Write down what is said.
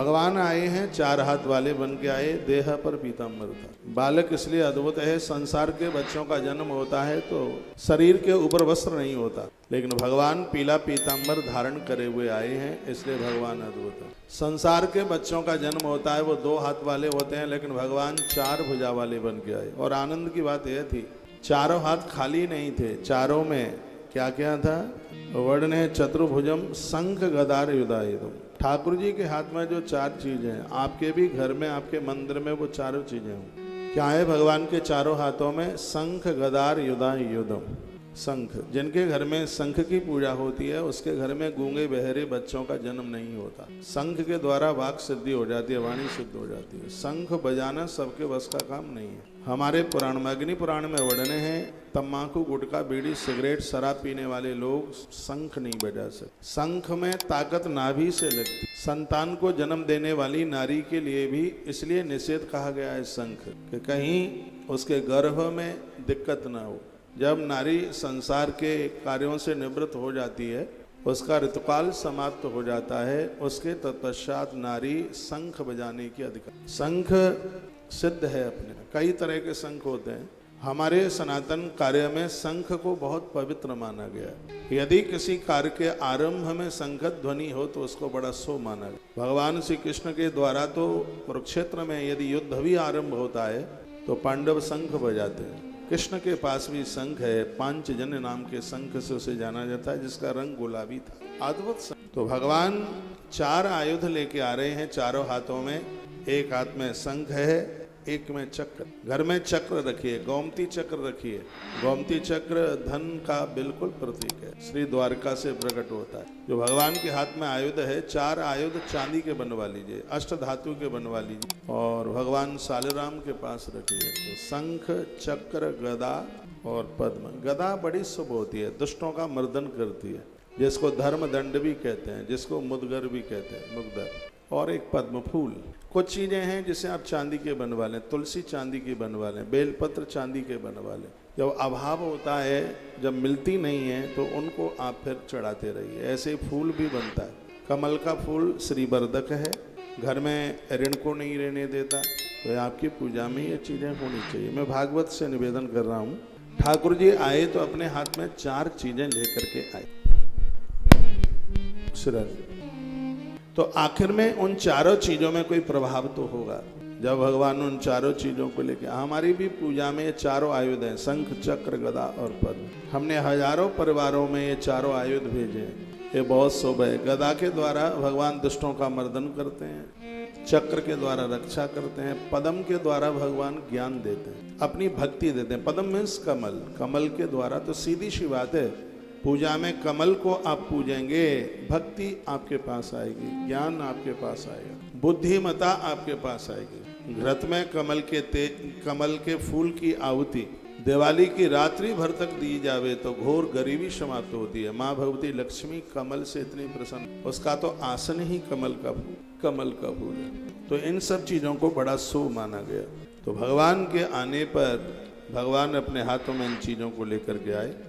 भगवान आए हैं, चार हाथ वाले बन के आए, देह पर पीताम्बर था। बालक इसलिए अद्भुत है, संसार के बच्चों का जन्म होता है तो शरीर के ऊपर वस्त्र नहीं होता, लेकिन भगवान पीला पीताम्बर धारण करे हुए आए हैं, इसलिए भगवान अद्भुत है। संसार के बच्चों का जन्म होता है, वो दो हाथ वाले होते हैं, लेकिन भगवान चार भुजा वाले बन के आए। और आनंद की बात यह थी, चारों हाथ खाली नहीं थे, चारों में क्या क्या था? वर्णे चतुर्भुजम शंख गदार युधायुधम। ठाकुर जी के हाथ में जो चार चीजें हैं, आपके भी घर में, आपके मंदिर में वो चारों चीजें हों। क्या है भगवान के चारों हाथों में? शंख गदार युधायुधम। शंख, जिनके घर में शंख की पूजा होती है, उसके घर में गूंगे बहरे बच्चों का जन्म नहीं होता। शंख के द्वारा वाक सिद्धि हो जाती है, वाणी सिद्ध हो जाती है। शंख बजाना सबके बस का काम नहीं है। हमारे पुराण में, अग्नि पुराण में वर्णन है, तम्बाकू, गुटखा, बीड़ी, सिगरेट, शराब पीने वाले लोग शंख नहीं बजा सकते। शंख में ताकत नाभि से लगती। संतान को जन्म देने वाली नारी के लिए भी इसलिए निषेध कहा गया है शंख, कि कहीं उसके गर्भ में दिक्कत ना हो। जब नारी संसार के कार्यों से निवृत्त हो जाती है, उसका ऋतुकाल समाप्त हो जाता है, उसके तत्पश्चात नारी शंख बजाने की अधिकार। शंख सिद्ध है अपने, कई तरह के शंख होते हैं। हमारे सनातन कार्य में शंख को बहुत पवित्र माना गया है। यदि किसी कार्य के आरंभ में शंख ध्वनि हो तो उसको बड़ा शुभ माना गया। भगवान श्री कृष्ण के द्वारा तो कुरुक्षेत्र में यदि युद्ध भी आरंभ होता है तो पांडव शंख बजाते हैं। कृष्ण के पास भी शंख है, पांचजन्य नाम के शंख से उसे जाना जाता है, जिसका रंग गुलाबी था। अद्भुत शंख। तो भगवान चार आयुध लेके आ रहे हैं चारों हाथों में। एक हाथ में शंख है, एक में चक्र। घर में चक्र रखिए, गोमती चक्र रखिए। गोमती चक्र धन का बिल्कुल प्रतीक है, श्री द्वारका से प्रकट होता है। जो भगवान के हाथ में आयुध है, चार आयुध चांदी के बनवा लीजिए, अष्ट धातु के बनवा लीजिए और भगवान सालिराम के पास रखिए। तो शंख, चक्र, गदा और पद्म। गदा बड़ी शुभ होती है, दुष्टों का मर्दन करती है, जिसको धर्म दंड भी कहते हैं, जिसको मुदगर भी कहते हैं, मुगदर। और एक पद्म फूल। कुछ चीजें हैं जिसे आप चांदी के बनवा लें, तुलसी चांदी की बनवा लें, बेलपत्र चांदी के बनवा लें। जब अभाव होता है, जब मिलती नहीं है, तो उनको आप फिर चढ़ाते रहिए। ऐसे फूल भी बनता है। कमल का फूल श्रीवर्धक है, घर में ऋण को नहीं रहने देता, तो आपकी पूजा में ये चीजें होनी चाहिए। मैं भागवत से निवेदन कर रहा हूँ, ठाकुर जी आए तो अपने हाथ में चार चीजें लेकर के आए। तो आखिर में उन चारों चीजों में कोई प्रभाव तो होगा। जब भगवान उन चारों चीजों को लेकर, हमारी भी पूजा में ये चारों आयुध हैं, शंख, चक्र, गदा और पद्म। हमने हजारों परिवारों में ये चारों आयुध भेजे हैं। ये बहुत शुभ है। गदा के द्वारा भगवान दुष्टों का मर्दन करते हैं, चक्र के द्वारा रक्षा करते हैं, पद्म के द्वारा भगवान ज्ञान देते हैं, अपनी भक्ति देते हैं। पद्म मीन्स कमल, कमल के द्वारा। तो सीधी सी बात है, पूजा में कमल को आप पूजेंगे, भक्ति आपके पास आएगी, ज्ञान आपके पास आएगा, बुद्धिमता आपके पास आएगी। व्रत में कमल के फूल की आहुति दिवाली की रात्रि भर तक दी जावे तो घोर गरीबी समाप्त होती है। माँ भगवती लक्ष्मी कमल से इतनी प्रसन्न, उसका तो आसन ही कमल का फूल है। तो इन सब चीजों को बड़ा शुभ माना गया। तो भगवान के आने पर भगवान अपने हाथों में इन चीजों को लेकर के आए।